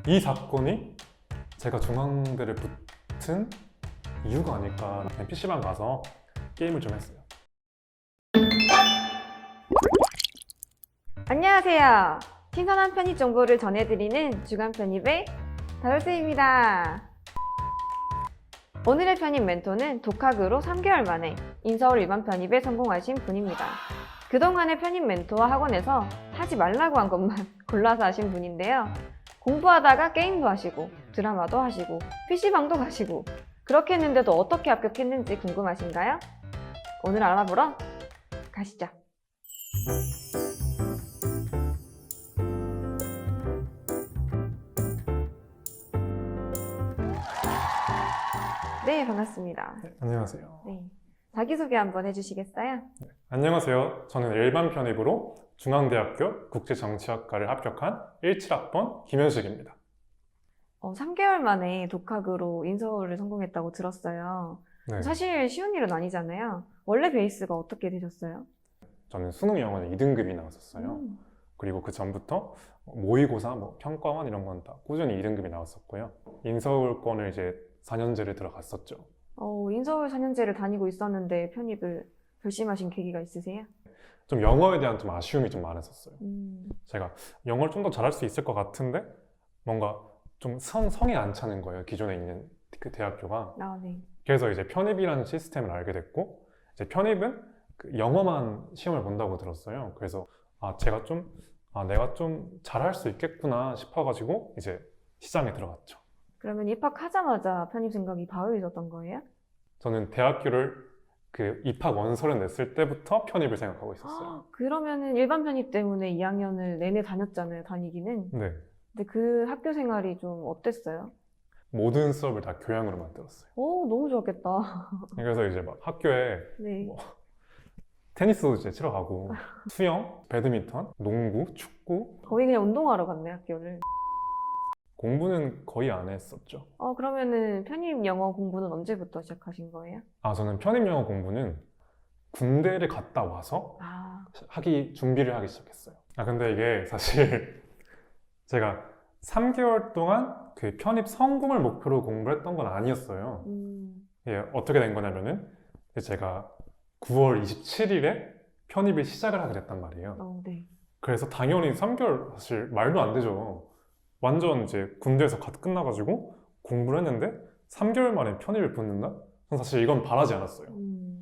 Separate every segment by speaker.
Speaker 1: 이 사건이 제가 중앙대를 붙은 이유가 아닐까. 그냥 PC방 가서 게임을 좀 했어요.
Speaker 2: 안녕하세요. 신선한 편입 정보를 전해드리는 주간 편입의 다솔쌤입니다. 오늘의 편입 멘토는 독학으로 3개월 만에 인서울 일반 편입에 성공하신 분입니다. 그동안의 편입 멘토와 학원에서 하지 말라고 한 것만 골라서 하신 분인데요. 공부하다가 게임도 하시고 드라마도 하시고 PC방도 가시고 그렇게 했는데도 어떻게 합격했는지 궁금하신가요? 오늘 알아보러 가시죠. 네, 반갑습니다.
Speaker 1: 안녕하세요.
Speaker 2: 네, 자기소개 한번 해주시겠어요?
Speaker 1: 안녕하세요. 저는 일반 편입으로 중앙대학교 국제정치학과를 합격한 17학번 김현식입니다.
Speaker 2: 3개월 만에 독학으로 인서울을 성공했다고 들었어요.
Speaker 1: 네,
Speaker 2: 사실 쉬운 일은 아니잖아요. 원래 베이스가 어떻게 되셨어요?
Speaker 1: 저는 수능 영어는 2등급이 나왔었어요. 그리고 그 전부터 모의고사, 평가원 이런 건 다 꾸준히 2등급이 나왔었고요. 인서울권을 이제 4년제를 들어갔었죠.
Speaker 2: 인서울 4년제를 다니고 있었는데 편입을 결심하신 계기가 있으세요?
Speaker 1: 좀 영어에 대한 좀 아쉬움이 좀 많았었어요.
Speaker 2: 음,
Speaker 1: 제가 영어를 좀 더 잘할 수 있을 것 같은데 뭔가 좀 성이 안 차는 거예요. 기존에 있는 그 대학교가.
Speaker 2: 네.
Speaker 1: 그래서 이제 편입이라는 시스템을 알게 됐고, 이제 편입은 그 영어만 시험을 본다고 들었어요. 그래서 내가 좀 잘할 수 있겠구나 싶어가지고 이제 시장에 들어갔죠.
Speaker 2: 그러면 입학하자마자 편입 생각이 바로 있었던 거예요?
Speaker 1: 저는 대학교를 그 입학 원서를 냈을 때부터 편입을 생각하고 있었어요.
Speaker 2: 그러면은 일반 편입 때문에 2학년을 내내 다녔잖아요, 다니기는.
Speaker 1: 네.
Speaker 2: 근데 그 학교 생활이 좀 어땠어요?
Speaker 1: 모든 수업을 다 교양으로 만들었어요.
Speaker 2: 너무 좋았겠다.
Speaker 1: 그래서 이제 막 학교에
Speaker 2: 네.
Speaker 1: 뭐 테니스도 이제 치러 가고, 수영, 배드민턴, 농구, 축구,
Speaker 2: 거의 그냥 운동하러 갔네, 학교를.
Speaker 1: 공부는 거의 안 했었죠.
Speaker 2: 그러면은 편입 영어 공부는 언제부터 시작하신 거예요?
Speaker 1: 저는 편입 영어 공부는 군대를 갔다 와서 준비를 하기 시작했어요. 근데 이게 사실 제가 3개월 동안 그 편입 성공을 목표로 공부를 했던 건 아니었어요. 이게 어떻게 된 거냐면은 제가 9월 27일에 편입을 시작을 하게 됐단 말이에요.
Speaker 2: 네.
Speaker 1: 그래서 당연히 3개월 사실 말도 안 되죠. 완전 이제 군대에서 갓 끝나가지고 공부를 했는데 3개월 만에 편입을 붙는다? 전 사실 이건 바라지 않았어요.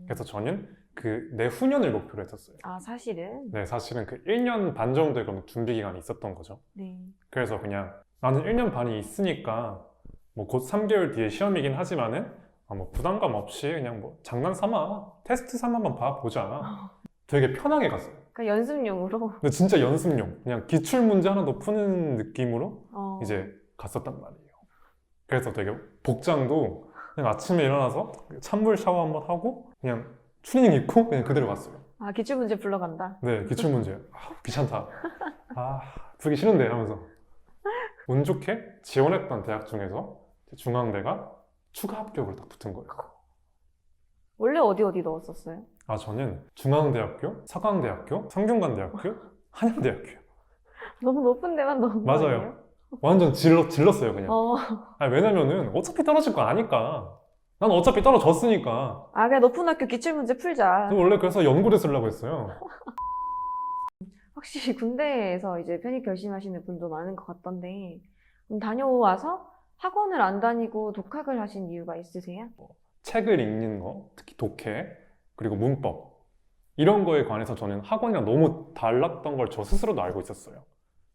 Speaker 1: 그래서 저는 그 내후년을 목표로 했었어요.
Speaker 2: 사실은?
Speaker 1: 네, 사실은 그 1년 반 정도의 그런 준비 기간이 있었던 거죠.
Speaker 2: 네.
Speaker 1: 그래서 그냥 나는 1년 반이 있으니까 뭐 곧 3개월 뒤에 시험이긴 하지만은 뭐 부담감 없이 그냥 뭐 장난 삼아 테스트 삼아만 봐보자. 되게 편하게 갔어요.
Speaker 2: 그러니까 연습용으로?
Speaker 1: 근데 진짜 연습용, 그냥 기출 문제 하나 더 푸는 느낌으로 이제 갔었단 말이에요. 그래서 되게 복장도 그냥 아침에 일어나서 찬물 샤워 한번 하고 그냥 추리닝 입고 그냥 그대로 갔어요.
Speaker 2: 기출문제 풀러 간다?
Speaker 1: 네, 기출 문제. 귀찮다. 풀기 싫은데 하면서. 운 좋게 지원했던 대학 중에서 중앙대가 추가 합격으로 딱 붙은 거예요.
Speaker 2: 원래 어디 넣었었어요?
Speaker 1: 저는 중앙대학교, 서강대학교, 성균관대학교, 한양대학교요.
Speaker 2: 너무 높은 데만 넣은 거
Speaker 1: 맞아요.
Speaker 2: 아니에요?
Speaker 1: 완전 질렀어요, 그냥. 왜냐면은 어차피 떨어질 거 아니까. 난 어차피 떨어졌으니까.
Speaker 2: 그냥 높은 학교 기출문제 풀자.
Speaker 1: 원래 그래서 연구대 쓰려고 했어요.
Speaker 2: 확실히 군대에서 이제 편입 결심하시는 분도 많은 것 같던데, 그럼 다녀와서 학원을 안 다니고 독학을 하신 이유가 있으세요?
Speaker 1: 책을 읽는 거, 특히 독해, 그리고 문법. 이런 거에 관해서 저는 학원이랑 너무 달랐던 걸 저 스스로도 알고 있었어요.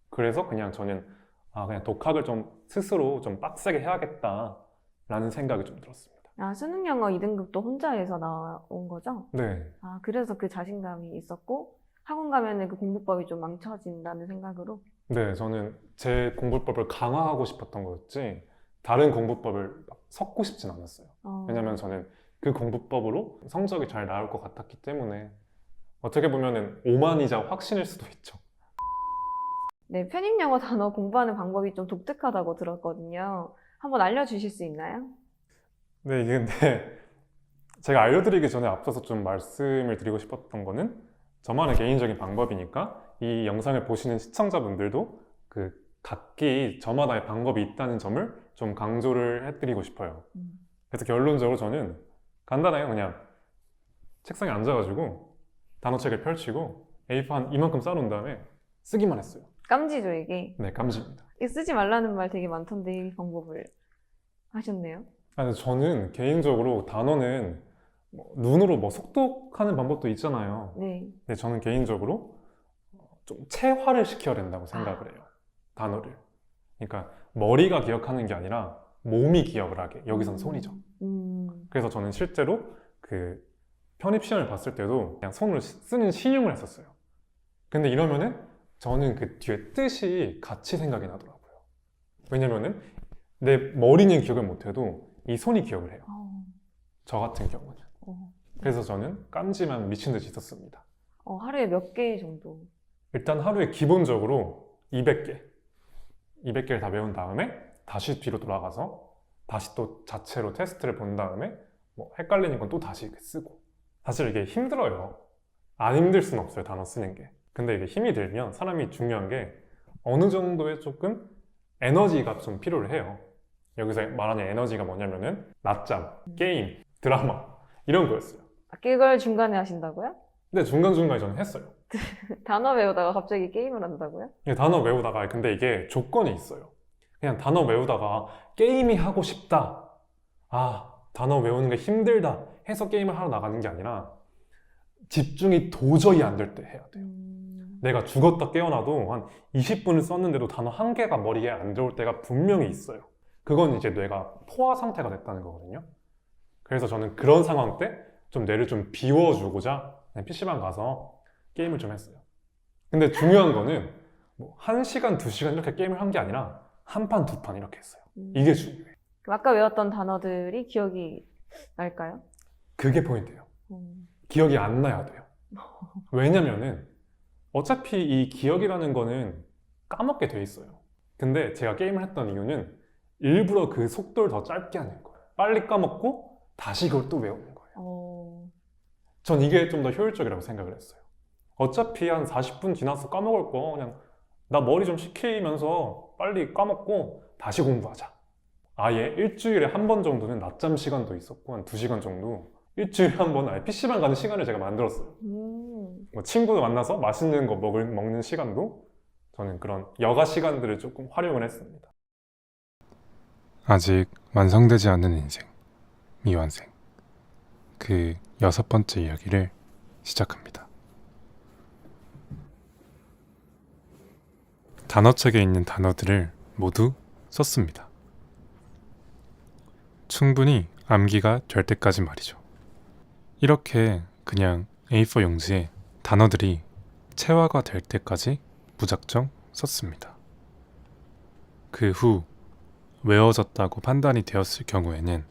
Speaker 1: 그래서 저는 그냥 독학을 좀 스스로 좀 빡세게 해야겠다라는 생각이 좀 들었습니다.
Speaker 2: 수능 영어 2등급도 혼자 해서 나온 거죠?
Speaker 1: 네.
Speaker 2: 그래서 그 자신감이 있었고, 학원 가면은 그 공부법이 좀 망쳐진다는 생각으로?
Speaker 1: 네, 저는 제 공부법을 강화하고 싶었던 거였지, 다른 공부법을 막 섞고 싶진 않았어요. 왜냐면 저는 그 공부법으로 성적이 잘 나올 것 같았기 때문에 어떻게 보면은 오만이자 확신일 수도 있죠.
Speaker 2: 네, 편입 영어 단어 공부하는 방법이 좀 독특하다고 들었거든요. 한번 알려주실 수 있나요?
Speaker 1: 네, 이게 근데 제가 알려드리기 전에 앞서서 좀 말씀을 드리고 싶었던 거는 저만의 개인적인 방법이니까 이 영상을 보시는 시청자분들도 그 각기 저마다의 방법이 있다는 점을 좀 강조를 해드리고 싶어요. 그래서 결론적으로 저는 간단해요. 그냥 책상에 앉아가지고 단어책을 펼치고 A4 한 이만큼 쌓아놓은 다음에 쓰기만 했어요.
Speaker 2: 깜지죠, 이게.
Speaker 1: 네, 깜지입니다.
Speaker 2: 이거 쓰지 말라는 말 되게 많던데 이 방법을 하셨네요.
Speaker 1: 아니, 저는 개인적으로 단어는 눈으로 속독하는 방법도 있잖아요.
Speaker 2: 네.
Speaker 1: 근데 저는 개인적으로 좀 체화를 시켜야 된다고 생각을 해요. 단어를. 그러니까 머리가 기억하는 게 아니라 몸이 기억을 하게. 여기선 손이죠. 그래서 저는 실제로 그 편입 시험을 봤을 때도 그냥 손으로 쓰는 신용을 했었어요. 근데 이러면은 저는 그 뒤에 뜻이 같이 생각이 나더라고요. 왜냐면은 내 머리는 기억을 못해도 이 손이 기억을 해요. 저 같은 경우는. 그래서 저는 깜지만 미친 듯이 썼습니다.
Speaker 2: 하루에 몇 개 정도?
Speaker 1: 일단 하루에 기본적으로 200개. 200개를 다 외운 다음에 다시 뒤로 돌아가서 다시 또 자체로 테스트를 본 다음에 헷갈리는 건 또 다시 쓰고. 사실 이게 힘들어요. 안 힘들 순 없어요, 단어 쓰는 게. 근데 이게 힘이 들면 사람이 중요한 게 어느 정도의 조금 에너지가 좀 필요를 해요. 여기서 말하는 에너지가 뭐냐면은 낮잠, 게임, 드라마 이런 거였어요.
Speaker 2: 이걸 중간에 하신다고요?
Speaker 1: 근데 중간중간에 저는 했어요.
Speaker 2: 단어 외우다가 갑자기 게임을 한다고요?
Speaker 1: 단어 외우다가 근데 이게 조건이 있어요. 그냥 단어 외우다가 게임이 하고 싶다. 단어 외우는 게 힘들다 해서 게임을 하러 나가는 게 아니라 집중이 도저히 안 될 때 해야 돼요. 내가 죽었다 깨어나도 한 20분을 썼는데도 단어 한 개가 머리에 안 들어올 때가 분명히 있어요. 그건 이제 뇌가 포화 상태가 됐다는 거거든요. 그래서 저는 그런 상황 때 좀 뇌를 좀 비워주고자 그냥 PC방 가서 게임을 좀 했어요. 근데 중요한 거는 1시간, 2시간 이렇게 게임을 한 게 아니라 한 판, 두 판 이렇게 했어요. 이게 중요해요.
Speaker 2: 아까 외웠던 단어들이 기억이 날까요?
Speaker 1: 그게 포인트예요. 기억이 안 나야 돼요. 왜냐면은 어차피 이 기억이라는 거는 까먹게 돼 있어요. 근데 제가 게임을 했던 이유는 일부러 그 속도를 더 짧게 하는 거예요. 빨리 까먹고 다시 그걸 또 외우는 거예요. 전 이게 좀 더 효율적이라고 생각을 했어요. 어차피 한 40분 지나서 까먹을 거 그냥 나 머리 좀 식히면서 빨리 까먹고 다시 공부하자. 아예 일주일에 한 번 정도는 낮잠 시간도 있었고 한 2시간 정도 일주일에 한 번 아예 PC방 가는 시간을 제가 만들었어요. 친구들 만나서 맛있는 거 먹는 시간도 저는 그런 여가 시간들을 조금 활용을 했습니다. 아직 완성되지 않는 인생, 미완생. 그 6번째 이야기를 시작합니다. 단어책에 있는 단어들을 모두 썼습니다. 충분히 암기가 될 때까지 말이죠. 이렇게 그냥 A4 용지에 단어들이 체화가 될 때까지 무작정 썼습니다. 그 후 외워졌다고 판단이 되었을 경우에는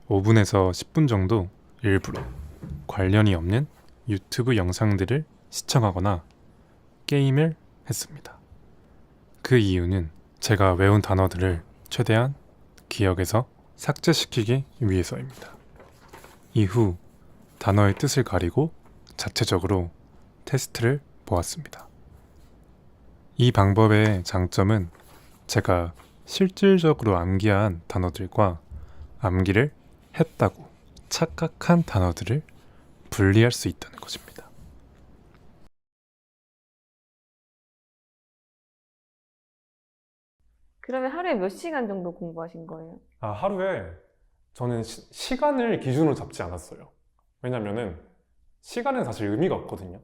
Speaker 1: 5분에서 10분 정도 일부러 관련이 없는 유튜브 영상들을 시청하거나 게임을 했습니다. 그 이유는 제가 외운 단어들을 최대한 기억에서 삭제시키기 위해서입니다. 이후 단어의 뜻을 가리고 자체적으로 테스트를 보았습니다. 이 방법의 장점은 제가 실질적으로 암기한 단어들과 암기를 했다고 착각한 단어들을 분리할 수 있다는 것입니다.
Speaker 2: 그러면 하루에 몇 시간 정도 공부하신 거예요?
Speaker 1: 하루에 저는 시간을 기준으로 잡지 않았어요. 왜냐면은 시간은 사실 의미가 없거든요.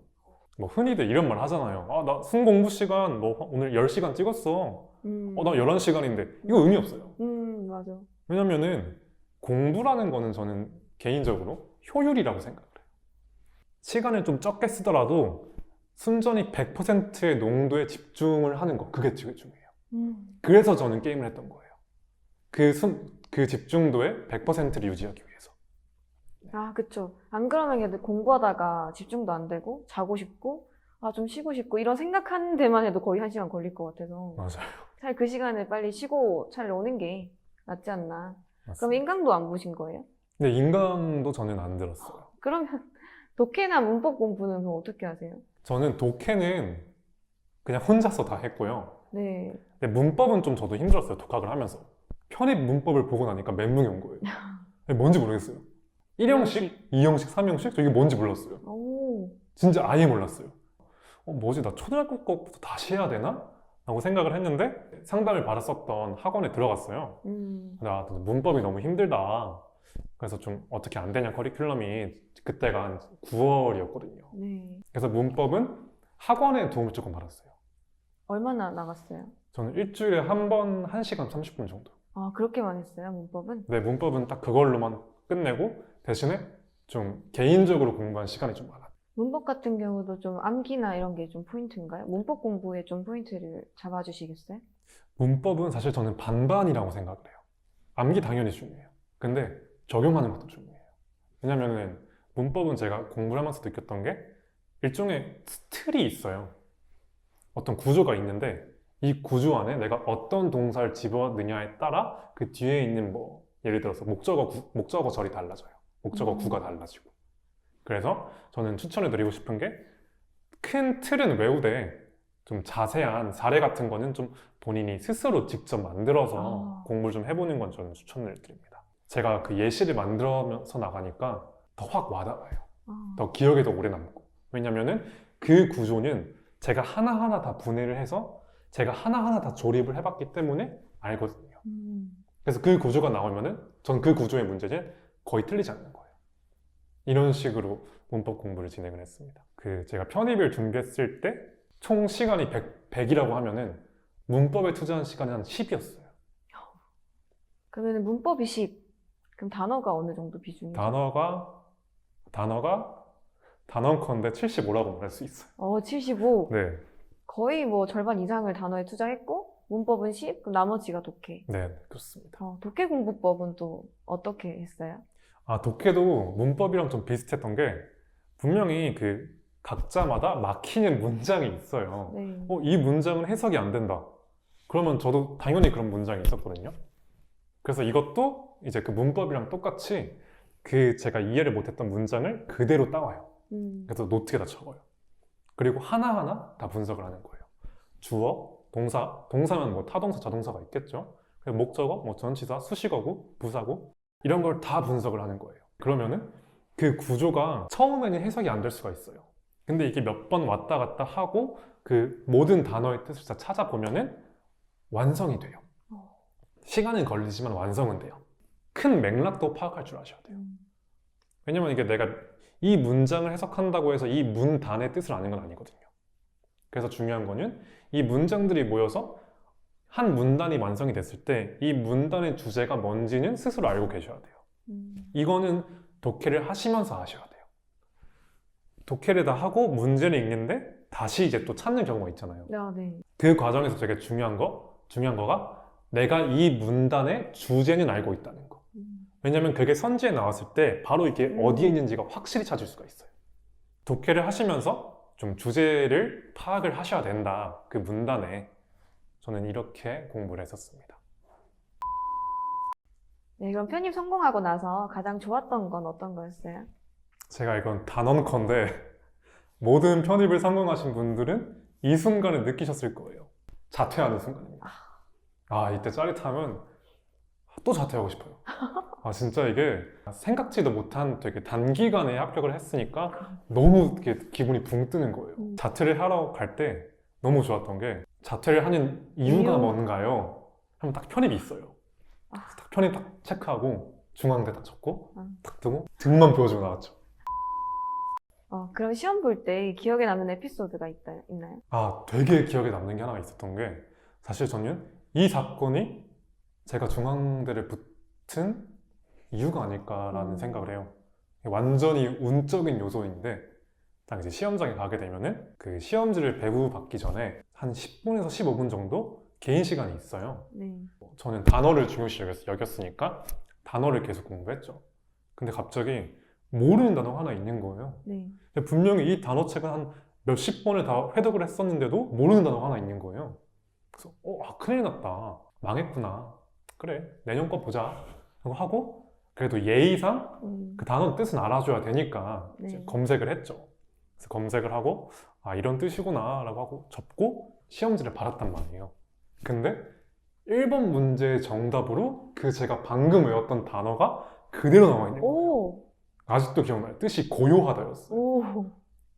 Speaker 1: 흔히들 이런 말 하잖아요. 나 순공부 시간 오늘 10시간 찍었어. 나 11시간인데 이거 의미 없어요.
Speaker 2: 맞아.
Speaker 1: 왜냐면은 공부라는 거는 저는 개인적으로 효율이라고 생각을 해요. 시간을 좀 적게 쓰더라도 순전히 100%의 농도에 집중을 하는 거, 그게 되게 중요해요. 그래서 저는 게임을 했던 거예요. 그 집중도의 100%를 유지하기 위해서.
Speaker 2: 그쵸. 안 그러면 걔들 공부하다가 집중도 안 되고 자고 싶고 좀 쉬고 싶고 이런 생각하는 데만 해도 거의 1시간 걸릴 것 같아서
Speaker 1: 맞아요.
Speaker 2: 차라리 그 시간에 빨리 쉬고 차라리 오는 게 낫지 않나.
Speaker 1: 맞습니다.
Speaker 2: 그럼 인강도 안 보신 거예요?
Speaker 1: 근데 인강도 저는 안 들었어요.
Speaker 2: 그러면 독해나 문법 공부는 그럼 어떻게 하세요?
Speaker 1: 저는 독해는 그냥 혼자서 다 했고요.
Speaker 2: 네.
Speaker 1: 근데 문법은 좀 저도 힘들었어요. 독학을 하면서. 편입 문법을 보고 나니까 멘붕이 온 거예요. 뭔지 모르겠어요. 1형식, 2형식, 3형식? 저 이게 뭔지 몰랐어요.
Speaker 2: 오.
Speaker 1: 진짜 아예 몰랐어요. 뭐지, 나 초등학교 거부터 다시 해야 되나? 라고 생각을 했는데 상담을 받았었던 학원에 들어갔어요. 나 문법이 너무 힘들다. 그래서 좀 어떻게 안 되냐, 커리큘럼이. 그때가 한 9월이었거든요.
Speaker 2: 네.
Speaker 1: 그래서 문법은 학원에 도움을 조금 받았어요.
Speaker 2: 얼마나 나갔어요?
Speaker 1: 저는 일주일에 한 번 1시간 30분 정도.
Speaker 2: 아, 그렇게만 했어요, 문법은?
Speaker 1: 네, 문법은 딱 그걸로만 끝내고 대신에 좀 개인적으로 공부한 시간이 좀 많아요.
Speaker 2: 문법 같은 경우도 좀 암기나 이런 게 좀 포인트인가요? 문법 공부에 좀 포인트를 잡아주시겠어요?
Speaker 1: 문법은 사실 저는 반반이라고 생각을 해요. 암기 당연히 중요해요. 근데 적용하는 것도 중요해요. 왜냐면은 문법은 제가 공부를 하면서 느꼈던 게 일종의 틀이 있어요. 어떤 구조가 있는데 이 구조 안에 내가 어떤 동사를 집어넣느냐에 따라 그 뒤에 있는 뭐 예를 들어서 목적어절이 달라져요. 목적어 구가 달라지고. 그래서 저는 추천해드리고 싶은 게 큰 틀은 외우되 좀 자세한 사례 같은 거는 좀 본인이 스스로 직접 만들어서 공부를 좀 해보는 건 저는 추천을 드립니다. 제가 그 예시를 만들어서 나가니까 더 확 와닿아요. 더 기억에 더 오래 남고. 왜냐면은 그 구조는 제가 하나하나 다 분해를 해서 제가 하나하나 다 조립을 해봤기 때문에 알거든요. 그래서 그 구조가 나오면은 전 그 구조의 문제는 거의 틀리지 않는 거예요. 이런 식으로 문법 공부를 진행을 했습니다. 제가 편입을 준비했을 때 총 시간이 100이라고 하면은 문법에 투자한 시간이 한 10이었어요.
Speaker 2: 그러면 문법이 10. 그럼 단어가 어느 정도 비중이죠?
Speaker 1: 단언컨대 75라고 말할 수 있어요.
Speaker 2: 75.
Speaker 1: 네,
Speaker 2: 거의 뭐 절반 이상을 단어에 투자했고 문법은 10, 그럼 나머지가 독해.
Speaker 1: 네, 그렇습니다.
Speaker 2: 독해 공부법은 또 어떻게 했어요?
Speaker 1: 독해도 문법이랑 좀 비슷했던 게 분명히 각자마다 막히는 문장이 있어요.
Speaker 2: 네.
Speaker 1: 이 문장은 해석이 안 된다. 그러면 저도 당연히 그런 문장이 있었거든요. 그래서 이것도 이제 그 문법이랑 똑같이 제가 이해를 못했던 문장을 그대로 따와요. 그래서 노트에다 적어요. 그리고 하나하나 다 분석을 하는 거예요. 주어, 동사는 뭐 타동사, 자동사가 있겠죠. 그리고 목적어, 뭐 전치사, 수식어구, 부사구 이런 걸 다 분석을 하는 거예요. 그러면은 그 구조가 처음에는 해석이 안 될 수가 있어요. 근데 이게 몇 번 왔다 갔다 하고 그 모든 단어의 뜻을 다 찾아보면은 완성이 돼요. 시간은 걸리지만 완성은 돼요. 큰 맥락도 파악할 줄 아셔야 돼요. 왜냐면 이게 내가 이 문장을 해석한다고 해서 이 문단의 뜻을 아는 건 아니거든요. 그래서 중요한 거는 이 문장들이 모여서 한 문단이 완성이 됐을 때 이 문단의 주제가 뭔지는 스스로 알고 계셔야 돼요. 이거는 독해를 하시면서 하셔야 돼요. 독해를 다 하고 문제를 읽는데 다시 이제 또 찾는 경우가 있잖아요.
Speaker 2: 네.
Speaker 1: 그 과정에서 되게 중요한 거가 내가 이 문단의 주제는 알고 있다는 거. 왜냐면 그게 선지에 나왔을 때 바로 이게 어디에 있는지가 확실히 찾을 수가 있어요. 독해를 하시면서 좀 주제를 파악을 하셔야 된다. 그 문단에. 저는 이렇게 공부를 했었습니다.
Speaker 2: 네, 그럼 편입 성공하고 나서 가장 좋았던 건 어떤 거였어요?
Speaker 1: 제가 이건 단언컨대 모든 편입을 성공하신 분들은 이 순간을 느끼셨을 거예요. 자퇴하는 순간입니다. 이때 짜릿하면 또 자퇴하고 싶어요. 진짜 이게 생각지도 못한 되게 단기간에 합격을 했으니까 너무 이렇게 기분이 붕 뜨는 거예요. 자퇴를 하러 갈 때 너무 좋았던 게 자퇴를 하는 이유가 뭔가요? 하면 딱 편입이 있어요. 딱 편입 딱 체크하고 중앙대 딱 적고 딱 두고 등만 보여주고 나왔죠.
Speaker 2: 그럼 시험 볼 때 기억에 남는 에피소드가 있나요?
Speaker 1: 되게 기억에 남는 게 하나가 있었던 게 사실 저는 이 사건이 제가 중앙대를 붙은 이유가 아닐까라는 생각을 해요. 완전히 운적인 요소인데 딱 이제 시험장에 가게 되면은 그 시험지를 배부받기 전에 한 10분에서 15분 정도 개인 시간이 있어요.
Speaker 2: 네.
Speaker 1: 저는 단어를 중요시 여겼으니까 단어를 계속 공부했죠. 근데 갑자기 모르는 단어가 하나 있는 거예요.
Speaker 2: 네.
Speaker 1: 근데 분명히 이 단어책은 한 몇십 번을 다 회독을 했었는데도 모르는 단어가 하나 있는 거예요. 그래서 큰일 났다. 망했구나. 그래, 내년 거 보자. 하고 그래도 예의상 그 단어 뜻은 알아줘야 되니까 이제 검색을 했죠. 그래서 검색을 하고 이런 뜻이구나 라고 하고 접고 시험지를 받았단 말이에요. 근데 1번 문제 정답으로 그 제가 방금 외웠던 단어가 그대로 나와 있는 거예요.
Speaker 2: 오,
Speaker 1: 아직도 기억나요. 뜻이 고요하다였어요.
Speaker 2: 오.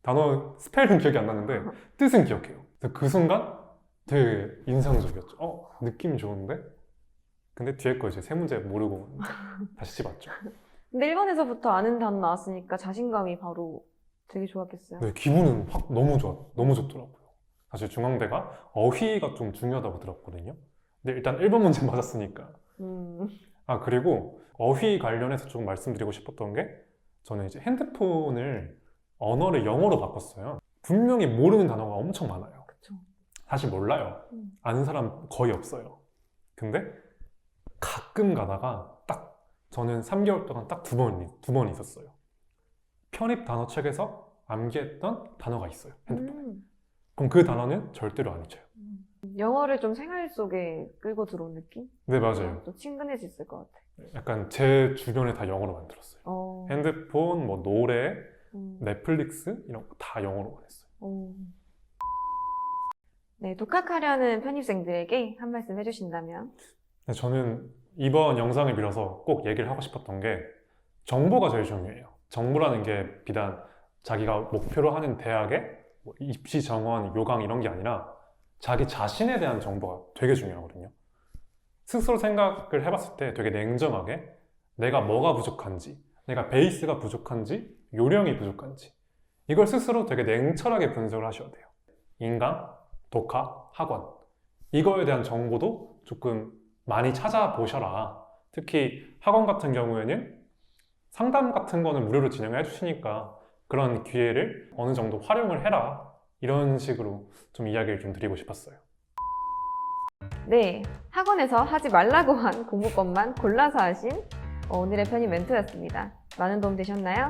Speaker 1: 단어 스펠은 기억이 안 나는데 뜻은 기억해요. 그래서 그 순간 되게 인상적이었죠. 느낌 좋은데? 근데 뒤에 거 이제 세 문제 모르고 다시 집었죠.
Speaker 2: 근데 1번에서부터 아는 단어 나왔으니까 자신감이 바로 되게 좋았겠어요.
Speaker 1: 네, 기분은 확 너무 좋더라고요. 사실 중앙대가 어휘가 좀 중요하다고 들었거든요. 근데 일단 1번 문제 맞았으니까. 그리고 어휘 관련해서 조금 말씀드리고 싶었던 게 저는 이제 핸드폰을 언어를 영어로 바꿨어요. 분명히 모르는 단어가 엄청 많아요.
Speaker 2: 그쵸.
Speaker 1: 사실 몰라요. 아는 사람 거의 없어요. 근데 가끔 가다가 딱 저는 3개월 동안 딱 두 번 있었어요. 편입 단어책에서 암기했던 단어가 있어요. 핸드폰에. 그럼 그 단어는 절대로 안 잊혀요.
Speaker 2: 영어를 좀 생활 속에 끌고 들어온 느낌?
Speaker 1: 네, 맞아요.
Speaker 2: 또 친근해졌을 것 같아.
Speaker 1: 약간 제 주변에 다 영어로 만들었어요. 핸드폰, 뭐 노래, 넷플릭스 이런 거 다 영어로만 했어요.
Speaker 2: 네, 독학하려는 편입생들에게 한 말씀 해주신다면?
Speaker 1: 네, 저는 이번 영상을 빌어서 꼭 얘기를 하고 싶었던 게 정보가 제일 중요해요. 정보라는 게 비단 자기가 목표로 하는 대학의 뭐 입시 정원, 요강 이런 게 아니라 자기 자신에 대한 정보가 되게 중요하거든요. 스스로 생각을 해봤을 때 되게 냉정하게 내가 뭐가 부족한지, 내가 베이스가 부족한지, 요령이 부족한지 이걸 스스로 되게 냉철하게 분석을 하셔야 돼요. 인강, 독학, 학원 이거에 대한 정보도 조금 많이 찾아보셔라. 특히 학원 같은 경우에는 상담 같은 거는 무료로 진행을 해주시니까 그런 기회를 어느 정도 활용을 해라. 이런 식으로 좀 이야기를 좀 드리고 싶었어요.
Speaker 2: 네, 학원에서 하지 말라고 한 공부법만 골라서 하신 오늘의 편입 멘토였습니다. 많은 도움 되셨나요?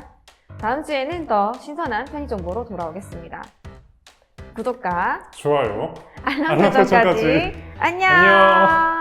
Speaker 2: 다음 주에는 더 신선한 편입 정보로 돌아오겠습니다. 구독과
Speaker 1: 좋아요.
Speaker 2: 알람 설정까지 안녕!